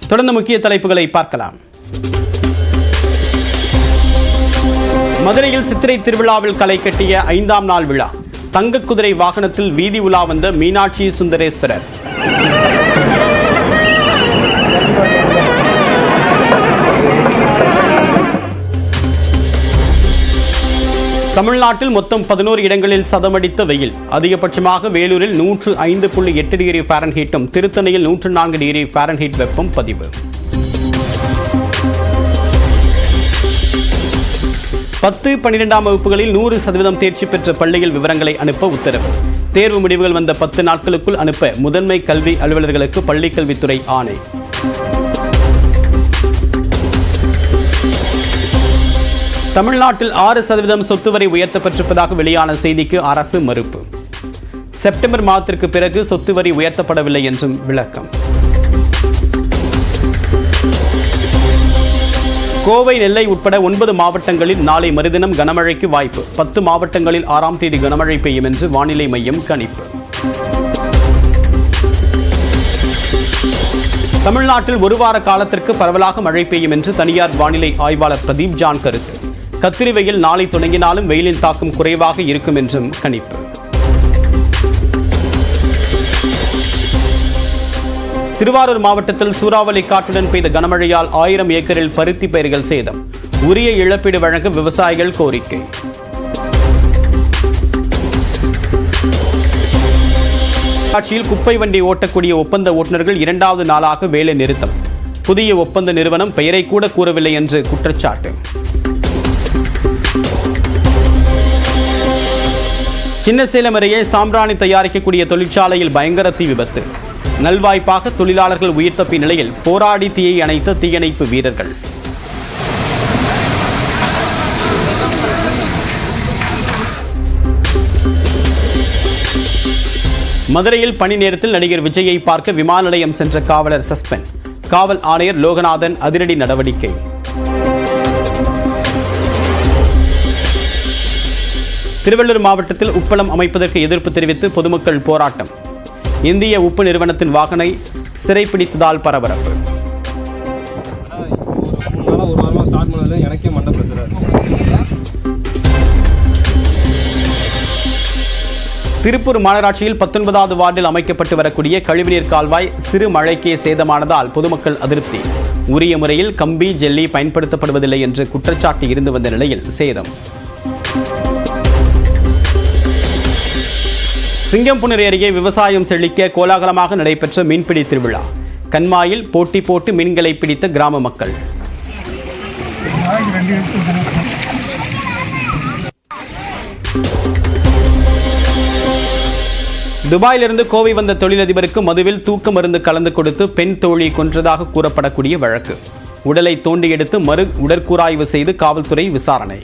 தொடர்ந்து முக்கிய தலைப்புகளை பார்க்கலாம். மதுரையில் சித்திரை திருவிழாவில் களை கட்டிய 5ஆம் நாள் விழா. தங்க குதிரை வாகனத்தில் வீதி உலா வந்த மீனாட்சி சுந்தரேஸ்வரர். தமிழ்நாட்டில் மொத்தம் 11 இடங்களில் சதமடித்த வெயில். அதிகபட்சமாக வேலூரில் 105.8 டிகிரி ஃபாரன்ஹீட்டும், திருத்தணியில் 104 டிகிரி ஃபாரன்ஹீட் வெப்பம் பதிவு. 10-12ஆம் வகுப்புகளில் 100% தேர்ச்சி பெற்ற பள்ளிகள் விவரங்களை அனுப்ப உத்தரவு. தேர்வு முடிவுகள் வந்த 10 நாட்களுக்குள் அனுப்ப முதன்மை கல்வி அலுவலர்களுக்கு பள்ளிக்கல்வித்துறை ஆணை. தமிழ்நாட்டில் 6% சொத்து வரி உயர்த்தப்பட்டிருப்பதாக வெளியான செய்திக்கு அரசு மறுப்பு. செப்டம்பர் மாதத்திற்கு பிறகு சொத்து வரி உயர்த்தப்படவில்லை என்றும் விளக்கம். கோவை, நெல்லை உட்பட 9 மாவட்டங்களில் நாளை மறுதினம் கனமழைக்கு வாய்ப்பு. 10 மாவட்டங்களில் 6ஆம் தேதி கனமழை பெய்யும் என்று வானிலை மையம் கணிப்பு. தமிழ்நாட்டில் ஒரு வார காலத்திற்கு பரவலாக மழை பெய்யும் என்று தனியார் வானிலை ஆய்வாளர் பிரதீப் ஜான் கருத்து. கத்திரி வெயில் நாளை தொடங்கினாலும் வெயிலின் தாக்கம் குறைவாக இருக்கும் என்றும் கணிப்பு. திருவாரூர் மாவட்டத்தில் சூறாவளி காற்றுடன் பெய்த கனமழையால் 1000 ஏக்கரில் பருத்தி பயிர்கள் சேதம். உரிய இழப்பீடு வழங்க விவசாயிகள் கோரிக்கை. ஆட்சியில் குப்பை வண்டி ஓட்டக்கூடிய ஒப்பந்த ஓட்டுநர்கள் 2வது நாளாக வேலை நிறுத்தம். புதிய ஒப்பந்த நிறுவனம் பெயரை கூட கூறவில்லை என்று குற்றச்சாட்டு. சின்னசேலம் அருகே சாம்பிராணி தயாரிக்கக்கூடிய தொழிற்சாலையில் பயங்கர தீ விபத்து. நல்வாய்ப்பாக தொழிலாளர்கள் உயிர் தப்பிய நிலையில் போராடி தீயை அணைத்த தீயணைப்பு வீரர்கள். மதுரையில் பணி நேரத்தில் நடிகர் விஜயை பார்க்க விமான நிலையம் சென்ற காவலர் சஸ்பெண்ட். காவல் ஆணையர் லோகநாதன் அதிரடி நடவடிக்கை. திருவள்ளூர் மாவட்டத்தில் உப்பளம் அமைப்பதற்கு எதிர்ப்பு தெரிவித்து பொதுமக்கள் போராட்டம். இந்திய உப்பு நிறுவனத்தின் வாகனை சிறைப்பிடித்ததால் பரபரப்பு. திருப்பூர் மாநகராட்சியில் 19வது வார்டில் அமைக்கப்பட்டு வரக்கூடிய கழிவுநீர் கால்வாய் சிறு மழைக்கே சேதமானதால் பொதுமக்கள் அதிருப்தி. உரிய முறையில் கம்பி, ஜெல்லி பயன்படுத்தப்படுவதில்லை என்று குற்றச்சாட்டு இருந்து வந்த நிலையில் சேதம். சிங்கம்புணரி அருகே விவசாயம் செழிக்க கோலாகலமாக நடைபெற்ற மீன்பிடி திருவிழா. கண்மாயில் போட்டி போட்டு மீன்களை பிடித்த கிராம மக்கள். துபாயிலிருந்து கோவை வந்த தொழிலதிபருக்கு மதுவில் தூக்க மருந்து கலந்து கொடுத்து பெண் தோழி கொன்றதாக கூறப்படக்கூடிய வழக்கு. உடலை தோண்டி எடுத்து உடற்கூராய்வு செய்து காவல்துறை விசாரணை.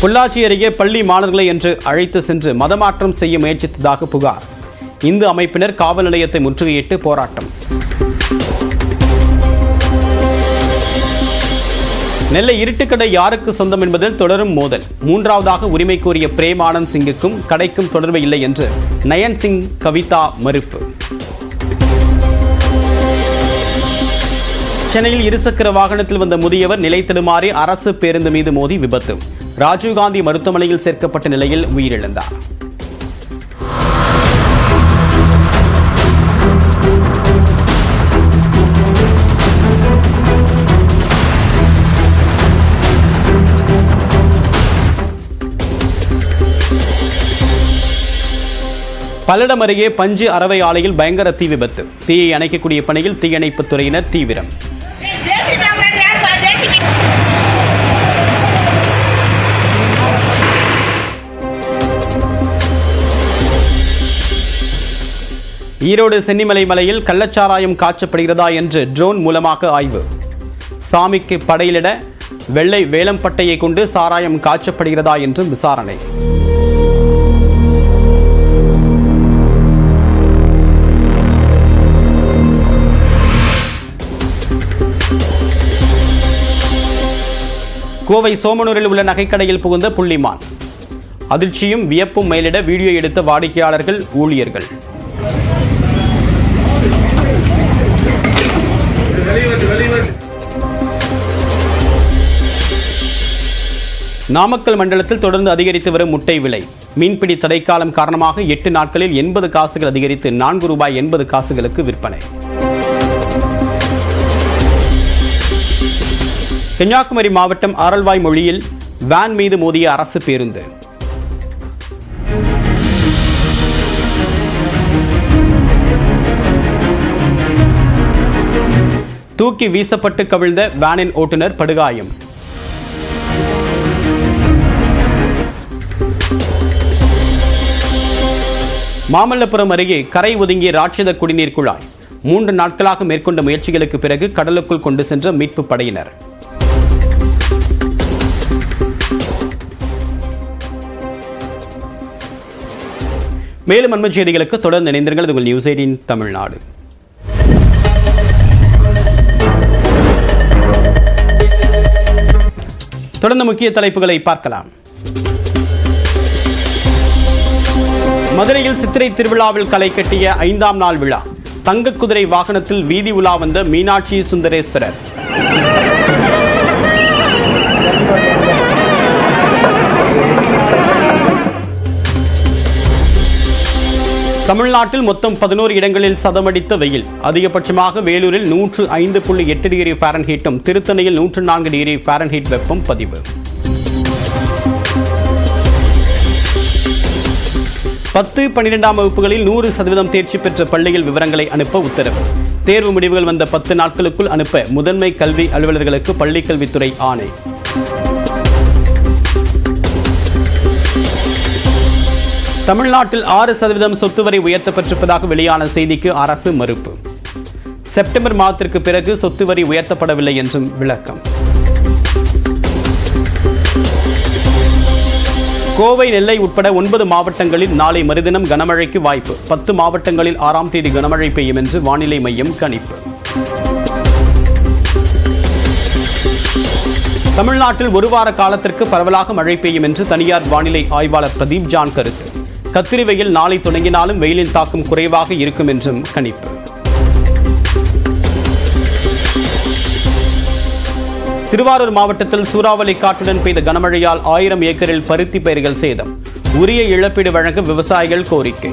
பொள்ளாச்சி அருகே பள்ளி மாணவர்களை என்று அழைத்து சென்று மதமாற்றம் செய்ய முயற்சித்ததாக புகார். இந்து அமைப்பினர் காவல் நிலையத்தை முற்றுகையிட்டு போராட்டம். நெல்லை இருட்டுக்கடை யாருக்கு சொந்தம் என்பதில் தொடரும் மோதல். 3வதாக உரிமை கோரிய பிரேம் ஆனந்த் சிங்குக்கும் கடைக்கும் தொடர்பு இல்லை என்று நயன் சிங் கவிதா மறுப்பு. சென்னையில் இருசக்கர வாகனத்தில் வந்த முதியவர் நிலை தடுமாறி அரசு பேருந்து மீது மோதி விபத்து. ராஜீவ்காந்தி மருத்துவமனையில் சேர்க்கப்பட்ட நிலையில் உயிரிழந்தார். பல்லடம் அருகே பஞ்சு அரவை ஆலையில் பயங்கர தீ விபத்து. தீயை அணைக்கக்கூடிய பணியில் தீயணைப்புத் துறையினர் தீவிரம். ஈரோடு சென்னிமலை மலையில் கள்ளச்சாராயம் காய்ச்சப்படுகிறதா என்று ட்ரோன் மூலமாக ஆய்வு. சாமிக்கு படையிலிட வெள்ளை வேலம்பட்டையை கொண்டு சாராயம் காய்ச்சப்படுகிறதா என்றும் விசாரணை. கோவை சோமனூரில் உள்ள நகைக்கடையில் புகுந்த புள்ளிமான். அதிர்ச்சியும் வியப்பும் மேலிட வீடியோ எடுத்த வாடிக்கையாளர்கள், ஊழியர்கள். நாமக்கல் மண்டலத்தில் தொடர்ந்து அதிகரித்து வரும் முட்டை விலை. மீன்பிடி தடைக்காலம் காரணமாக 8 நாட்களில் 80 காசுகள் அதிகரித்து ₹4.80 விற்பனை. கன்னியாகுமரி மாவட்டம் ஆரல்வாய் மொழியில் வேன் மீது மோதிய அரசு பேருந்து. தூக்கி வீசப்பட்டு கவிழ்ந்த வேனின் ஓட்டுநர் படுகாயம். மாமல்லபுரம் அருகே கரை ஒதுங்கிய ராட்சத குடிநீர் குழாய். 3 நாட்களாக மேற்கொண்ட முயற்சிகளுக்கு பிறகு கடலுக்குள் கொண்டு சென்ற மீட்பு படையினர். மேலும் அண்மை செய்திகளுக்கு தொடர்ந்து இணைந்திருங்கள். உங்கள் நியூஸ் 18 தமிழ்நாடு. தொடர்ந்து முக்கிய தலைப்புகளை பார்க்கலாம். மதுரையில் சித்திரை திருவிழாவில் களை கட்டிய 5ஆம் நாள் விழா. தங்க குதிரை வாகனத்தில் வீதி உலா வந்த மீனாட்சி சுந்தரேஸ்வரர். தமிழ்நாட்டில் மொத்தம் 11 இடங்களில் சதமடித்த வெயில். அதிகபட்சமாக வேலூரில் 105.8 டிகிரி ஃபாரன்ஹீட்டும், திருத்தணியில் 104 டிகிரி ஃபாரன்ஹீட் வெப்பம் பதிவு. 10-12ஆம் வகுப்புகளில் 100% தேர்ச்சி பெற்ற பள்ளிகள் விவரங்களை அனுப்ப உத்தரவு. தேர்வு முடிவுகள் வந்த 10 நாட்களுக்குள் அனுப்ப முதன்மை கல்வி அலுவலர்களுக்கு பள்ளிக்கல்வித்துறை ஆணை. தமிழ்நாட்டில் 6% சொத்து வரி உயர்த்தப்பட்டிருப்பதாக வெளியான செய்திக்கு அரசு மறுப்பு. செப்டம்பர் மாதத்திற்கு பிறகு சொத்து வரி உயர்த்தப்படவில்லை என்றும் விளக்கம். கோவை, நெல்லை உட்பட 9 மாவட்டங்களில் நாளை மறுதினம் கனமழைக்கு வாய்ப்பு. 10 மாவட்டங்களில் 6ஆம் தேதி கனமழை பெய்யும் என்று வானிலை மையம் கணிப்பு. தமிழ்நாட்டில் 1 வார காலத்திற்கு பரவலாக மழை பெய்யும் என்று தனியார் வானிலை ஆய்வாளர் பிரதீப் ஜான் கருத்து. கத்திரி வெயில் நாளை தொடங்கினாலும் வெயிலின் தாக்கம் குறைவாக இருக்கும் என்றும் கணிப்பு. திருவாரூர் மாவட்டத்தில் சூறாவளி காற்றுடன் பெய்த கனமழையால் 1000 ஏக்கரில் பருத்தி பயிர்கள் சேதம். உரிய இழப்பீடு வழங்க விவசாயிகள் கோரிக்கை.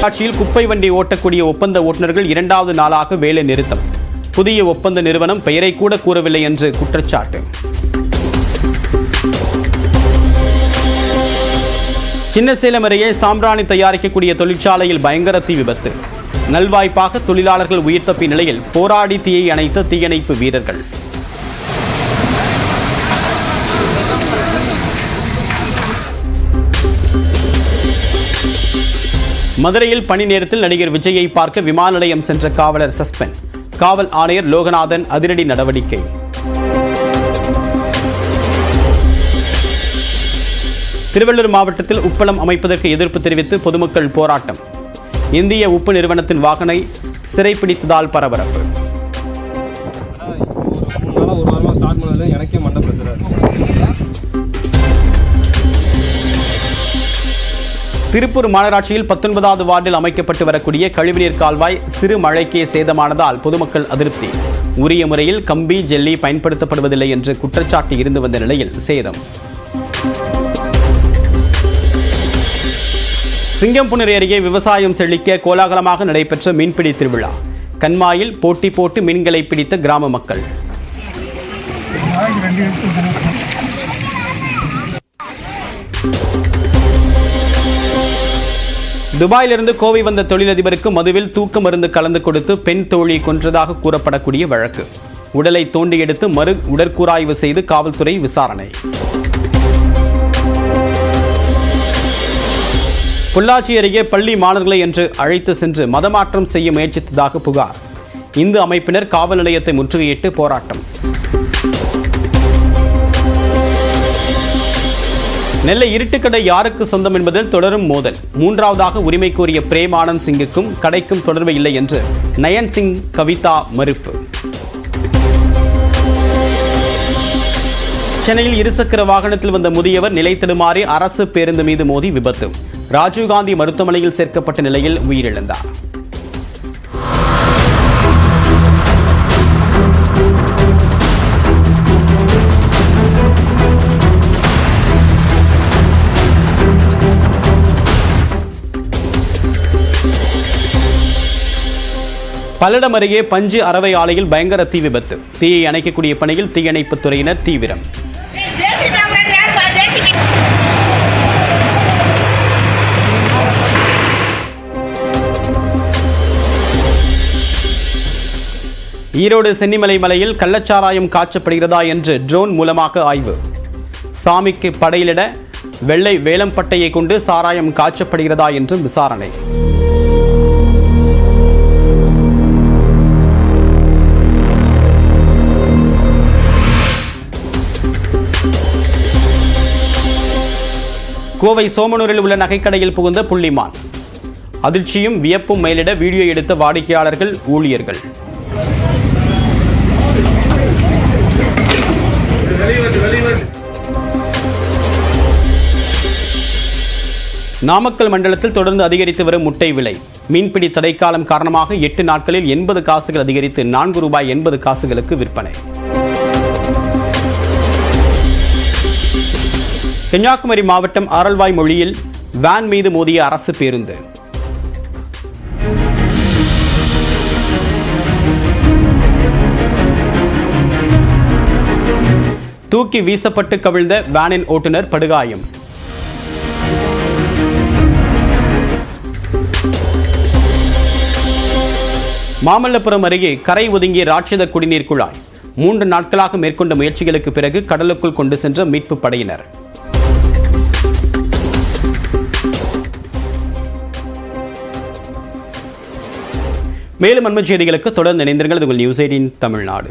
ஆட்சியில் குப்பை வண்டி ஓட்டக்கூடிய ஒப்பந்த ஓட்டுநர்கள் 2வது நாளாக வேலை நிறுத்தம். புதிய ஒப்பந்த நிறுவனம் பெயரை கூட கூறவில்லை என்று குற்றச்சாட்டு. சின்னசேலம் அருகே சாம்பிராணி தயாரிக்கக்கூடிய தொழிற்சாலையில் பயங்கர தீ விபத்து. நல்வாய்ப்பாக தொழிலாளர்கள் உயிர் தப்பிய நிலையில் போராடி தீயை அணைத்த தீயணைப்பு வீரர்கள். மதுரையில் பணி நேரத்தில் நடிகர் விஜயை பார்க்க விமான நிலையம் சென்ற காவலர் சஸ்பெண்ட். காவல் ஆணையர் லோகநாதன் அதிரடி நடவடிக்கை. திருவள்ளூர் மாவட்டத்தில் உப்பளம் அமைப்பதற்கு எதிர்ப்பு தெரிவித்து பொதுமக்கள் போராட்டம். இந்திய உப்பு நிறுவனத்தின் வாகனை சிறைப்பிடித்ததால் பரபரப்பு. திருப்பூர் மாநகராட்சியில் 19வது வார்டில் அமைக்கப்பட்டு வரக்கூடிய கழிவுநீர் கால்வாய் சிறு மழைக்கே சேதமானதால் பொதுமக்கள் அதிருப்தி. உரிய முறையில் கம்பி, ஜெல்லி பயன்படுத்தப்படுவதில்லை என்று குற்றச்சாட்டு இருந்து வந்த நிலையில் சேதம். சிங்கம்புணரி அருகே விவசாயம் செழிக்க கோலாகலமாக நடைபெற்ற மீன்பிடி திருவிழா. கண்மாயில் போட்டி போட்டு மீன்களை பிடித்த கிராம மக்கள். துபாயிலிருந்து கோவை வந்த தொழிலதிபருக்கு மதுவில் தூக்க மருந்து கலந்து கொடுத்து பெண் தோழி கொன்றதாக கூறப்படக்கூடிய வழக்கு. உடலை தோண்டி எடுத்து உடற்கூராய்வு செய்து காவல்துறை விசாரணை. பொள்ளாச்சி அருகே பள்ளி மாணவர்களை என்று அழைத்து சென்று மதமாற்றம் செய்ய முயற்சித்ததாக புகார். இந்து அமைப்பினர் காவல் நிலையத்தை முற்றுகையிட்டு போராட்டம். நெல்லை இருட்டுக்கடை யாருக்கு சொந்தம் என்பதில் தொடரும் மோதல். 3வதாக உரிமை கோரிய பிரேம் ஆனந்த் சிங்குக்கும் கடைக்கும் தொடர்பு இல்லை என்று நயன் சிங் கவிதா மறுப்பு. சென்னையில் இருசக்கர வாகனத்தில் வந்த முதியவர் நிலை தடுமாறி அரசு பேருந்து மீது மோதி விபத்து. ராஜீவ்காந்தி மருத்துவமனையில் சேர்க்கப்பட்ட நிலையில் உயிரிழந்தார். பல்லடம் அருகே பஞ்சு அரவை ஆலையில் பயங்கர தீ விபத்து. தீயை அணைக்கக்கூடிய பணியில் தீயணைப்புத் துறையினர் தீவிரம். ஈரோடு சென்னிமலை மலையில் கள்ளச்சாராயம் காய்ச்சப்படுகிறதா என்று ட்ரோன் மூலமாக ஆய்வு. சாமிக்கு படையிலிட வெள்ளை வேலம்பட்டையை கொண்டு சாராயம் காய்ச்சப்படுகிறதா என்றும் விசாரணை. கோவை சோமனூரில் உள்ள நகைக்கடையில் புகுந்த புள்ளிமான். அதிர்ச்சியும் வியப்பும் மேலிட வீடியோ எடுத்த வாடிக்கையாளர்கள், ஊழியர்கள். நாமக்கல் மண்டலத்தில் தொடர்ந்து அதிகரித்து வரும் முட்டை விலை. மீன்பிடி தடைக்காலம் காரணமாக 8 நாட்களில் 80 காசுகள் அதிகரித்து ₹4.80 விற்பனை. கன்னியாகுமரி மாவட்டம் ஆரல்வாய் மொழியில் வேன் மீது மோதிய அரசு பேருந்து. தூக்கி வீசப்பட்டு கவிழ்ந்த வேனின் ஓட்டுநர் படுகாயம். மாமல்லபுரம் அருகே கரை ஒதுங்கிய ராட்சத குடிநீர் குழாய். 3 நாட்களாக மேற்கொண்ட முயற்சிகளுக்கு பிறகு கடலுக்குள் கொண்டு சென்ற மீட்பு படையினர். மேலும் அண்மைச் செய்திகளுக்கு தொடர்ந்து இணைந்திருங்கள். உங்கள் நியூஸ் 18 தமிழ்நாடு.